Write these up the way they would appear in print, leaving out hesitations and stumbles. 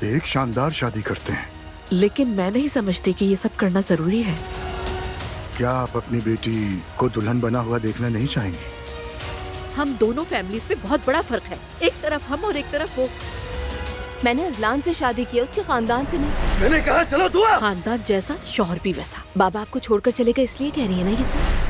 एक शानदार शादी करते हैं। लेकिन मैं नहीं समझती कि ये सब करना जरूरी है। क्या आप अपनी बेटी को दुल्हन बना हुआ देखना नहीं चाहेंगी? हम दोनों फैमिलीज में बहुत बड़ा फर्क है, एक तरफ हम और एक तरफ वो। मैंने अजलान से शादी की है, उसके खानदान से नहीं। मैंने कहा चलो दुआ। खानदान जैसा शौहर भी वैसा। बाबा आपको छोड़कर चलेगा इसलिए कह रही है ना ये सब?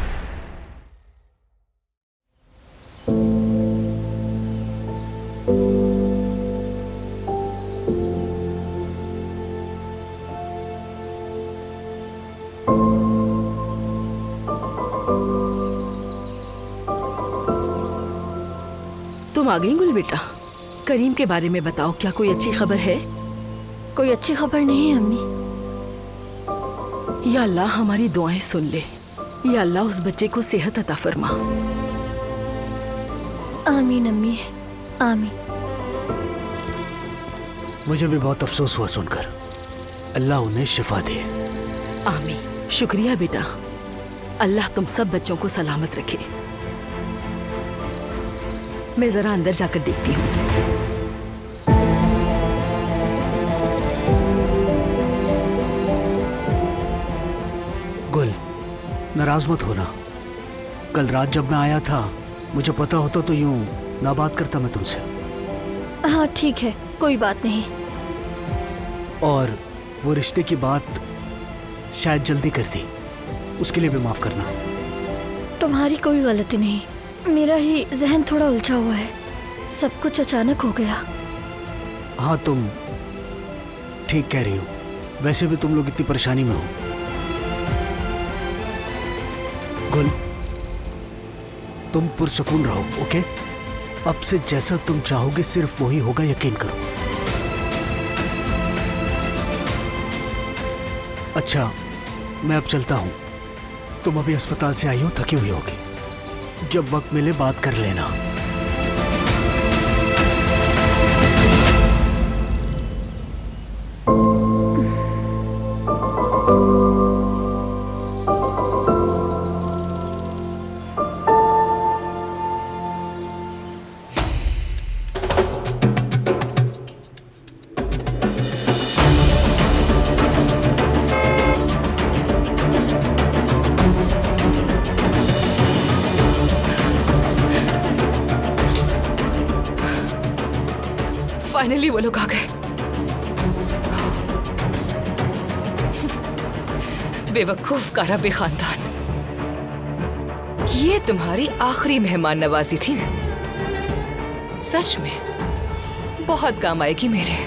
तुम आ गई गुल बेटा। करीम के बारे में बताओ, क्या कोई अच्छी खबर है? कोई अच्छी खबर नहीं है अम्मी। या अल्लाह हमारी दुआएं सुन ले। या अल्लाह उस बच्चे को सेहत अता फरमा। आमीन अम्मी, आमीन। मुझे भी बहुत अफसोस हुआ सुनकर। अल्लाह उन्हें शिफा दे। आमीन। शुक्रिया बेटा। अल्लाह तुम सब बच्चों को सलामत रखे। मैं जरा अंदर जाकर देखती हूँ। गुल, नाराज मत होना। कल रात जब मैं आया था, मुझे पता होता तो यूं ना बात करता मैं तुमसे। हाँ ठीक है, कोई बात नहीं। और वो रिश्ते की बात शायद जल्दी कर दी, उसके लिए भी माफ करना। तुम्हारी कोई गलती नहीं, मेरा ही जहन थोड़ा उलझा हुआ है। सब कुछ अचानक हो गया। हाँ तुम ठीक कह रही हो। वैसे भी तुम लोग इतनी परेशानी में हो। गुल, तुम पुरसुकून रहो, ओके? अब से जैसा तुम चाहोगे सिर्फ वही होगा, यकीन करो। अच्छा, मैं अब चलता हूं। तुम अभी अस्पताल से आई हो, थकी हुई होगी। जब वक्त मिले बात कर लेना। फाइनली वो लोग आ गए। बेवकूफ काराबे खानदान, ये तुम्हारी आखिरी मेहमान नवाजी थी। सच में बहुत काम आएगी मेरे।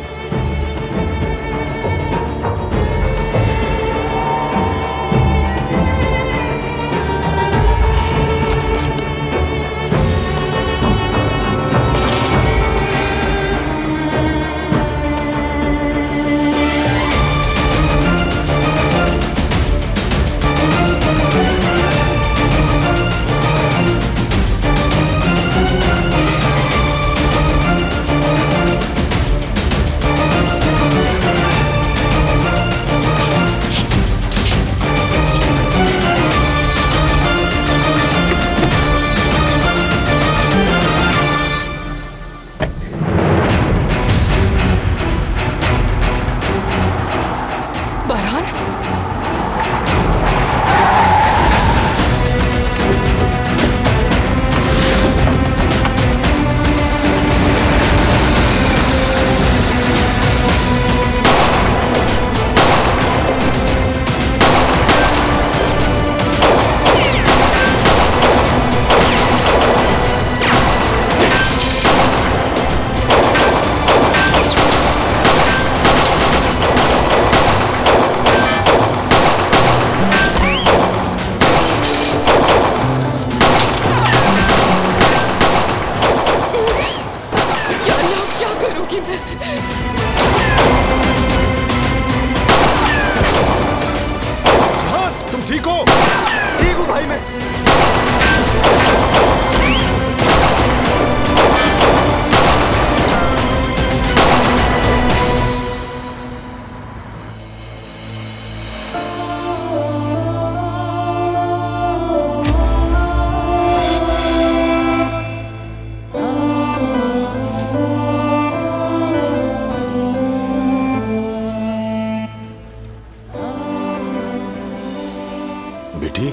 बेटी,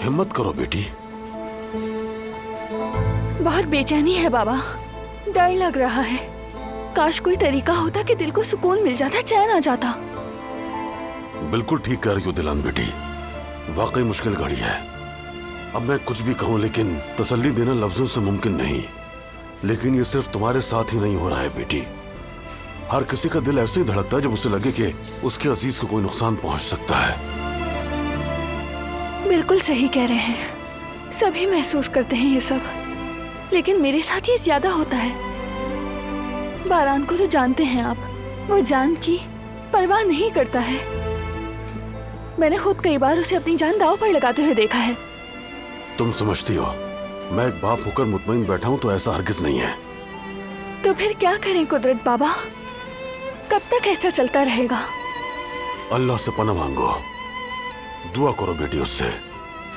हिम्मत करो बेटी। बहुत बेचैनी है बाबा, डर लग रहा है। काश कोई तरीका होता कि दिल को सुकून मिल जाता, चैन आ जाता। बिल्कुल ठीक कह रही हो दिलान बेटी, वाकई मुश्किल घड़ी है। अब मैं कुछ भी कहूं लेकिन तसल्ली देना लफ्जों से मुमकिन नहीं। लेकिन ये सिर्फ तुम्हारे साथ ही नहीं हो रहा है बेटी, हर किसी का दिल ऐसे ही धड़कता है जब उसे लगे कि उसके अजीज को कोई नुकसान पहुंच सकता है। बिल्कुल सही कह रहे हैं, सभी महसूस करते हैं ये सब, लेकिन मेरे साथ ये ज्यादा होता है। बारान को तो जानते हैं आप, वो जान की परवाह नहीं करता है। मैंने खुद कई बार उसे अपनी जान दांव पर लगाते हुए देखा है। तुम समझती हो मैं एक बाप होकर मुतमईन बैठा हूं तो ऐसा हरगिज नहीं है। तो फिर क्या करें कुदरत बाबा, कब तक ऐसा चलता रहेगा? अल्लाह से पनाह मांगो, दुआ करो बेटी उससे।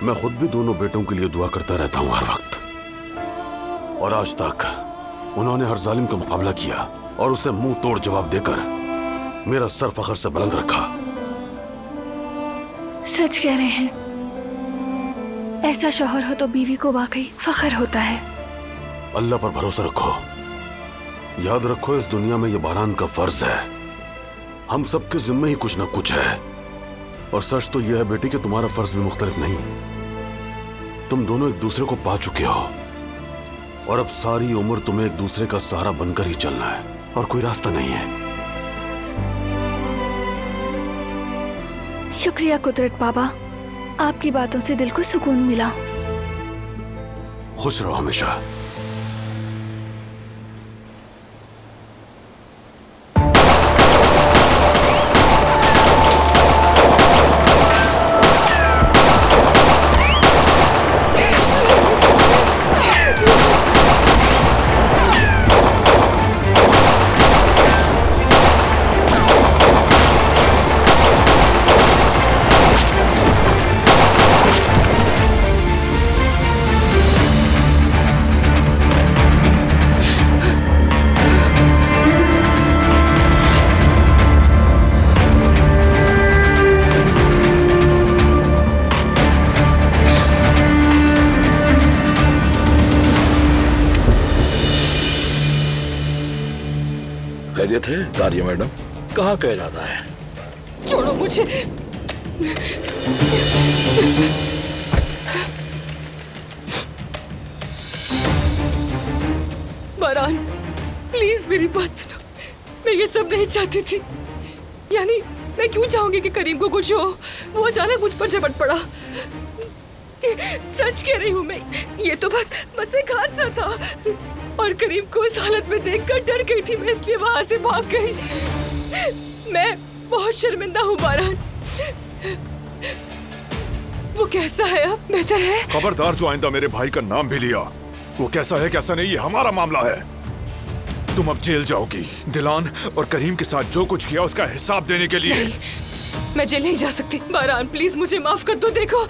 मैं खुद भी दोनों बेटों के लिए दुआ करता रहता हूं हर वक्त, और आज तक उन्होंने हर जालिम का मुकाबला किया और उसे मुंह तोड़ जवाब देकर मेरा सर फख्र से बुलंद रखा। सच कह रहे हैं, ऐसा शौहर हो तो बीवी को वाकई फख्र होता है। अल्लाह पर भरोसा रखो, याद रखो इस दुनिया में ये बारान का फर्ज है, हम सबके जिम्मे ही कुछ ना कुछ है। और सच तो यह है बेटी कि तुम्हारा फर्ज भी मुख्तलिफ नहीं। तुम दोनों एक दूसरे को पा चुके हो और अब सारी उम्र तुम्हें एक दूसरे का सहारा बनकर ही चलना है और कोई रास्ता नहीं है। शुक्रिया कुदरत बाबा, आपकी बातों से दिल को सुकून मिला। खुश रहो हमेशा। खैरियत है दारिया मैडम? कहाँ का इरादा है? छोड़ो मुझे। बारान, प्लीज मेरी बात सुनो। मैं ये सब नहीं चाहती थी। यानी मैं क्यों चाहूंगी कि करीम को कुछ हो? वो अचानक मुझ पर झपट पड़ा। सच कह रही हूँ मैं, ये तो बस एक हादसा था और करीम को इस हालत में देखकर डर गई थी मैं, इसलिए वहां से भाग गई। मैं बहुत शर्मिंदा हूँ बारान। वो कैसा है अब? बेहतर है? खबरदार जो आइंदा मेरे भाई का नाम भी लिया। वो कैसा है कैसा नहीं ये हमारा मामला है। तुम अब जेल जाओगी। दिलान और करीम के साथ जो कुछ किया उसका हिसाब देने के लिए। नहीं, मैं जेल नहीं जा सकती। बारान प्लीज मुझे माफ कर दो। देखो,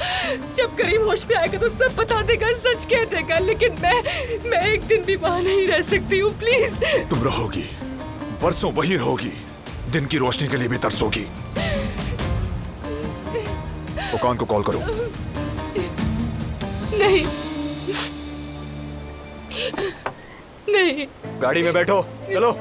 जब करीम होश में आएगा तो सब बता देगा, सच कह देगा, लेकिन मैं एक दिन भी वहां नहीं रह सकती हूँ। प्लीज। तुम रहोगी, बरसों वही रहोगी, दिन की रोशनी के लिए भी तरसोगी। ओकान को कॉल करो। नहीं नहीं। गाड़ी में बैठो, चलो।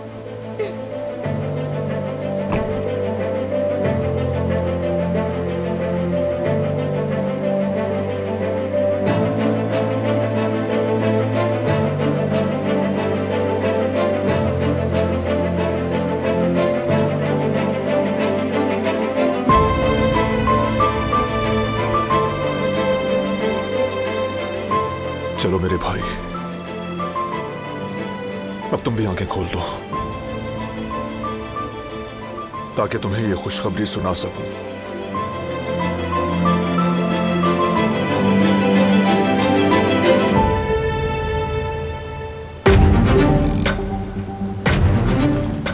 चलो मेरे भाई, अब तुम भी आंखें खोल दो ताकि तुम्हें ये खुशखबरी सुना सकूं।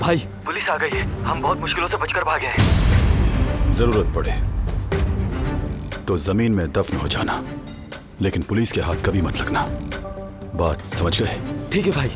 भाई पुलिस आ गई है, हम बहुत मुश्किलों से बचकर भागे हैं। जरूरत पड़े तो जमीन में दफन हो जाना, लेकिन पुलिस के हाथ कभी मत लगना। बात समझ गए? ठीक है भाई।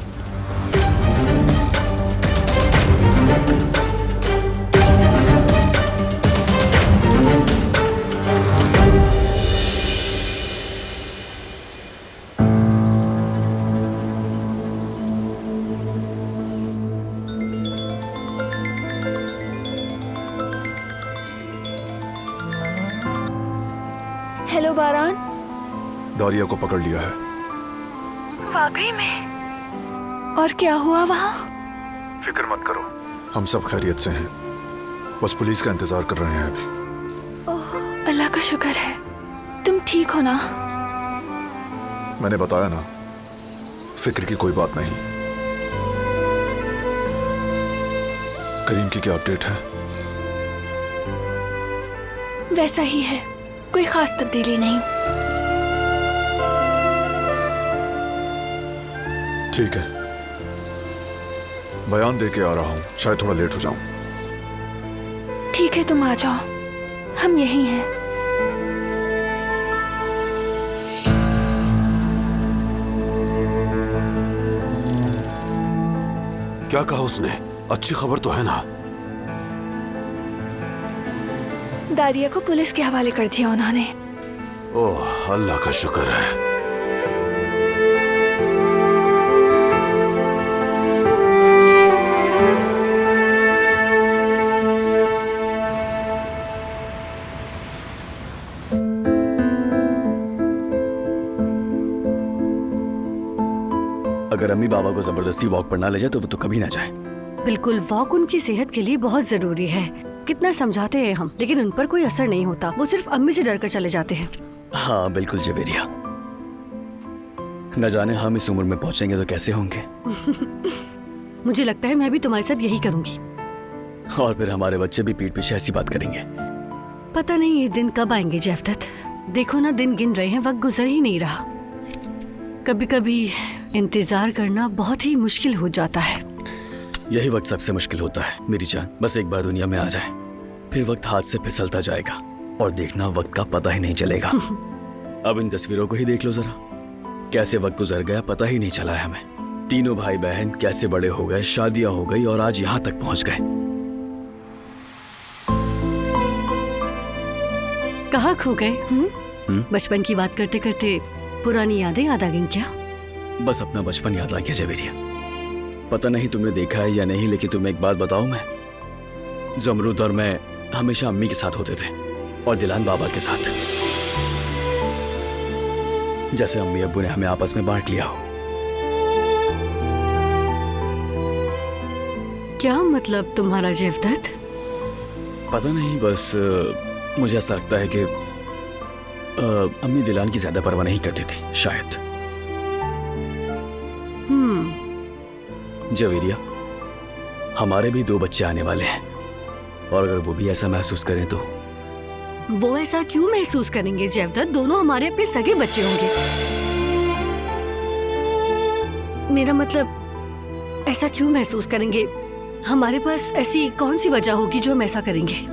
बारान? दारिया को पकड़ लिया है। वाकई में? और क्या हुआ वहाँ? फिक्र मत करो, हम सब खैरियत से हैं। बस पुलिस का इंतजार कर रहे हैं अभी। ओह, अल्लाह का शुक्र है। तुम ठीक हो ना? मैंने बताया ना, फिक्र की कोई बात नहीं। करीम की क्या अपडेट है? वैसा ही है, कोई खास तब्दीली नहीं। ठीक है, बयान दे के आ रहा हूँ, शायद थोड़ा लेट हो जाऊं। ठीक है, तुम आ जाओ, हम यहीं हैं। क्या कहा उसने? अच्छी खबर तो है ना? दारिया को पुलिस के हवाले कर दिया उन्होंने। ओह, अल्लाह का शुक्र है। अगर अम्मी बाबा को जबरदस्ती वॉक पर ना ले जाए तो वो तो कभी ना जाए। बिल्कुल, वॉक उनकी सेहत के लिए बहुत जरूरी है। कितना समझाते हैं हम, लेकिन उन पर कोई असर नहीं होता। वो सिर्फ अम्मी से डरकर चले जाते हैं। हाँ बिल्कुल जवेरिया, न जाने हम इस उम्र में पहुंचेंगे तो कैसे होंगे। मुझे लगता है मैं भी तुम्हारे साथ यही करूंगी। और फिर हमारे बच्चे भी पीठ पीछे ऐसी बात करेंगे। पता नहीं ये दिन कब आएंगे जेवदत। देखो ना, दिन गिन रहे हैं, वक्त गुजर ही नहीं रहा। कभी कभी इंतजार करना बहुत ही मुश्किल हो जाता है। यही वक्त सबसे मुश्किल होता है मेरी जान। बस एक बार दुनिया में आ जाए, फिर वक्त हाथ से फिसलता जाएगा और देखना वक्त का पता ही नहीं चलेगा। अब इन तस्वीरों को ही देख लो जरा, कैसे वक्त गुजर गया पता ही नहीं चला है हमें। तीनों भाई बहन कैसे बड़े हो गए, शादियां हो गई और आज यहाँ तक पहुँच गए। कहाँ खो गए? बचपन की बात करते करते पुरानी यादें याद आ गई क्या? बस अपना बचपन याद आ गया जवेरिया। पता नहीं तुमने देखा है या नहीं, लेकिन तुम्हें एक बात बताऊं, मैं जमरूद और मैं हमेशा अम्मी के साथ होते थे और दिलान बाबा के साथ, जैसे अम्मी अब्बू ने हमें आपस में बांट लिया हो। क्या मतलब तुम्हारा जेवदत? पता नहीं, बस मुझे ऐसा लगता है कि अम्मी दिलान की ज्यादा परवाह नहीं करती थी शायद। जवेरिया, हमारे भी 2 बच्चे आने वाले हैं और अगर वो भी ऐसा महसूस करें तो? वो ऐसा क्यों महसूस करेंगे जेवदत? दोनों हमारे अपने सगे बच्चे होंगे। मेरा मतलब, ऐसा क्यों महसूस करेंगे? हमारे पास ऐसी कौन सी वजह होगी जो हम ऐसा करेंगे?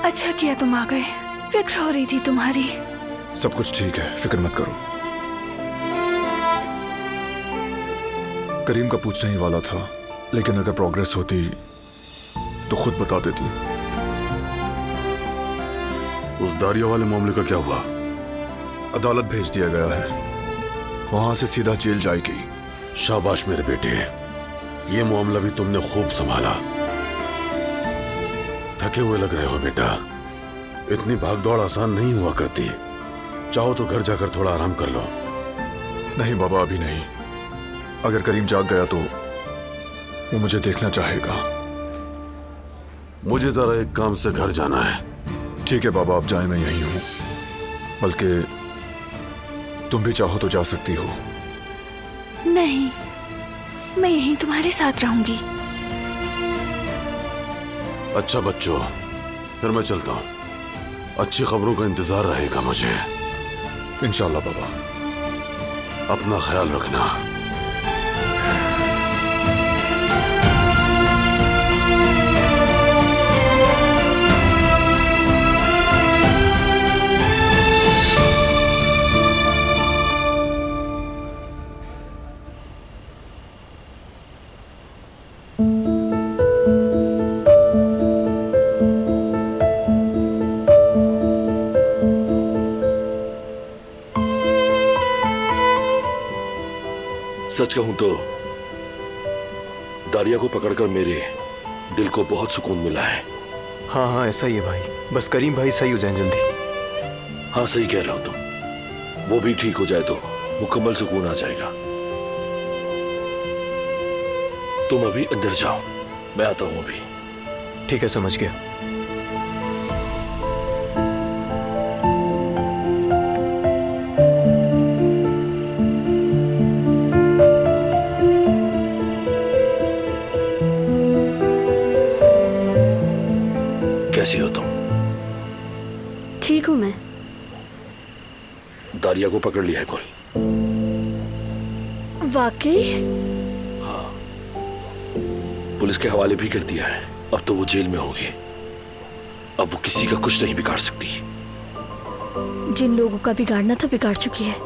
अच्छा किया तुम आ गए, फिक्र हो रही थी तुम्हारी। सब कुछ ठीक है, फिक्र मत करो। करीम का पूछने ही वाला था, लेकिन अगर प्रोग्रेस होती तो खुद बता देती। उस दारिया वाले मामले का क्या हुआ? अदालत भेज दिया गया है, वहां से सीधा जेल जाएगी। शाबाश मेरे बेटे, ये मामला भी तुमने खूब संभाला। थके हुए लग रहे हो बेटा, इतनी भागदौड़ आसान नहीं हुआ करती। चाहो तो घर जाकर थोड़ा आराम कर लो। नहीं बाबा, अभी नहीं। अगर करीम जाग गया तो वो मुझे देखना चाहेगा। मुझे जरा एक काम से घर जाना है। ठीक है बाबा, आप जाए, मैं यहीं हूं। बल्कि तुम भी चाहो तो जा सकती हो। नहीं, मैं यहीं तुम्हारे साथ रहूंगी। अच्छा बच्चों, फिर मैं चलता हूं। अच्छी खबरों का इंतजार रहेगा मुझे। इंशाल्लाह बाबा। अपना ख्याल रखना। सच कहूं तो दारिया को पकड़कर मेरे दिल को बहुत सुकून मिला है। हाँ हाँ ऐसा ही है भाई, बस करीम भाई सही हो जाए जल्दी। हाँ सही कह रहे हो तुम, वो भी ठीक हो जाए तो मुकम्मल सुकून आ जाएगा। तुम अभी अंदर जाओ, मैं आता हूं अभी। ठीक है, समझ गया। कैसी हो तुम? ठीक हूं मैं। दारिया को पकड़ लिया है कुल। वाकई? हाँ, पुलिस के हवाले भी कर दिया है। अब तो वो जेल में होगी। अब वो किसी का कुछ नहीं बिगाड़ सकती। जिन लोगों का बिगाड़ना था बिगाड़ चुकी है।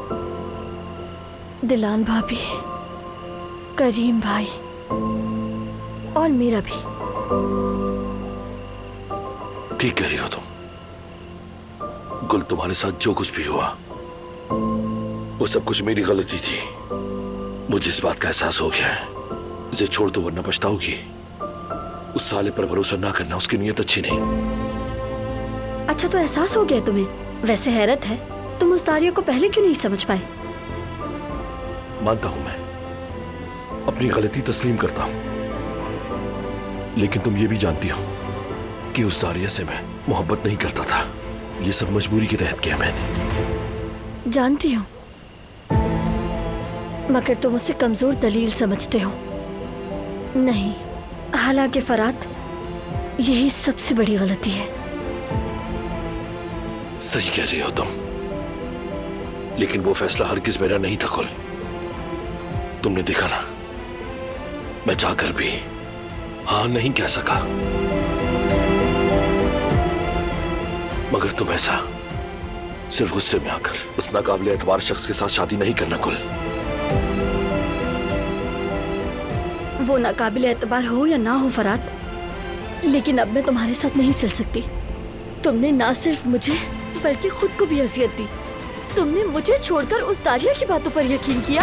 दिलान भाभी, करीम भाई और मेरा भी। ठीक कह रही हो तुम। गुल, तुम्हारे साथ जो कुछ भी हुआ वो सब कुछ मेरी गलती थी। मुझे इस बात का एहसास हो गया है। इसे छोड़ दो वरना पछताओगी। उस साले पर भरोसा ना करना, उसकी नीयत अच्छी नहीं। अच्छा तो एहसास हो गया तुम्हें? वैसे हैरत है, तुम उस दारिया को पहले क्यों नहीं समझ पाए? मानता हूं मैं अपनी गलती तस्लीम करता हूं, लेकिन तुम ये भी जानती हो कि उस दारिया से मैं मोहब्बत नहीं करता था। ये सब मजबूरी के तहत किया मैंने। जानती हूँ, मगर तुम उसे कमजोर दलील समझते हो। नहीं, हालांकि फरात, यही सबसे बड़ी गलती है। सही कह रही हो तुम, लेकिन वो फैसला हरगिज मेरा नहीं था कुल। तुमने देखा ना, मैं जाकर भी हाँ नहीं कह सका। मगर तुम ऐसा सिर्फ गुस्से में आकर उस नाकाबिले एतबार शख्स के साथ शादी नहीं करना कुल। वो नाकाबिले एतबार हो या ना हो फरात, लेकिन अब मैं तुम्हारे साथ नहीं चल सकती। तुमने ना सिर्फ मुझे बल्कि खुद को भी अजियत दी। तुमने मुझे छोड़कर उस दारिया की बातों पर यकीन किया।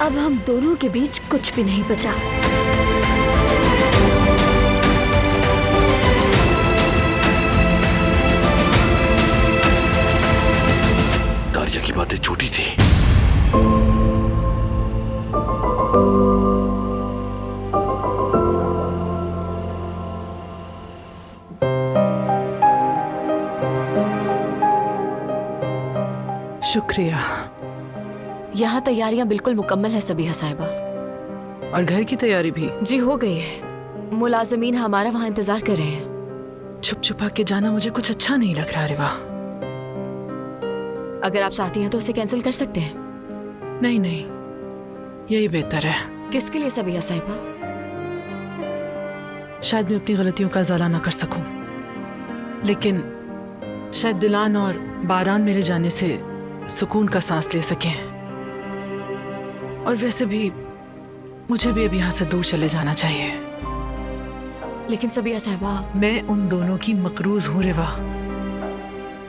अब हम दोनों के बीच कुछ भी नहीं बचा। दारिया की बातें झूठी थी। शुक्रिया। यहाँ तैयारियां बिल्कुल मुकम्मल है सबीहा साहिबा। और घर की तैयारी भी? जी हो गई है। मुलाजमीन हमारा वहाँ इंतजार कर रहे हैं। छुप छुपा के जाना मुझे कुछ अच्छा नहीं लग रहा रिवा। अगर आप चाहती हैं तो उसे कैंसिल कर सकते हैं। नहीं नहीं, यही बेहतर है। किसके लिए सबीहा साहिबा? शायद मैं अपनी गलतियों का इजाला ना कर सकूं, लेकिन शायद दिलान और बारान मेरे जाने से सुकून का सांस ले सकें। और वैसे भी मुझे भी अब यहाँ से दूर चले जाना चाहिए। लेकिन सबीहा साहिबा, मैं उन दोनों की मकरूज हूँ रिवा,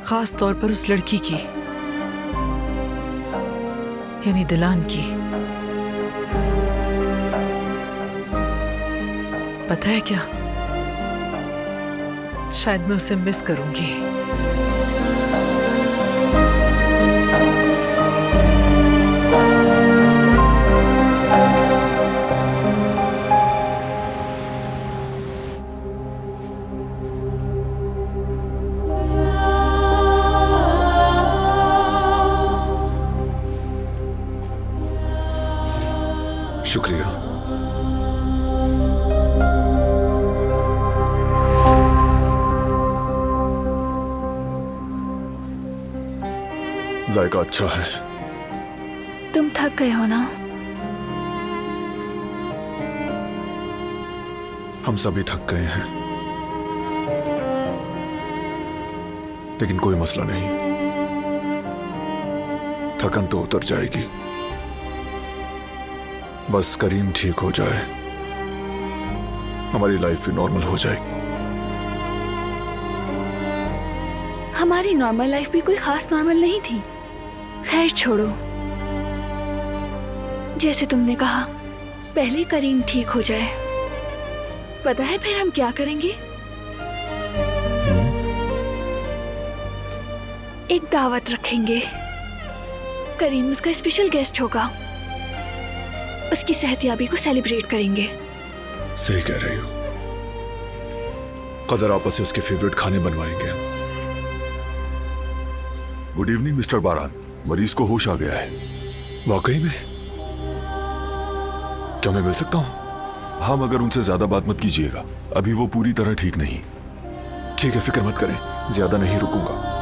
खास तौर पर उस लड़की की, यानी दिलान की। पता है क्या, शायद मैं उसे मिस करूंगी। शुक्रिया। जायका अच्छा है। तुम थक गए हो ना? हम सभी थक गए हैं, लेकिन कोई मसला नहीं, थकन तो उतर जाएगी। बस करीम ठीक हो जाए, हमारी लाइफ भी नॉर्मल हो जाएगी। हमारी नॉर्मल लाइफ भी कोई खास नॉर्मल नहीं थी। खैर छोड़ो, जैसे तुमने कहा, पहले करीम ठीक हो जाए। पता है फिर हम क्या करेंगे? एक दावत रखेंगे। करीम उसका स्पेशल गेस्ट होगा। उसकी सेहतयाबी को सेलिब्रेट करेंगे। सही कह रही हो। कदर आपस से उसके फेवरेट खाने बनवाएंगे। Good evening mister बारान। मरीज को होश आ गया है। वाकई में? क्या मैं मिल सकता हूँ? हाँ, मगर उनसे ज्यादा बात मत कीजिएगा, अभी वो पूरी तरह ठीक नहीं। ठीक है, फिक्र मत करें, ज्यादा नहीं रुकूंगा।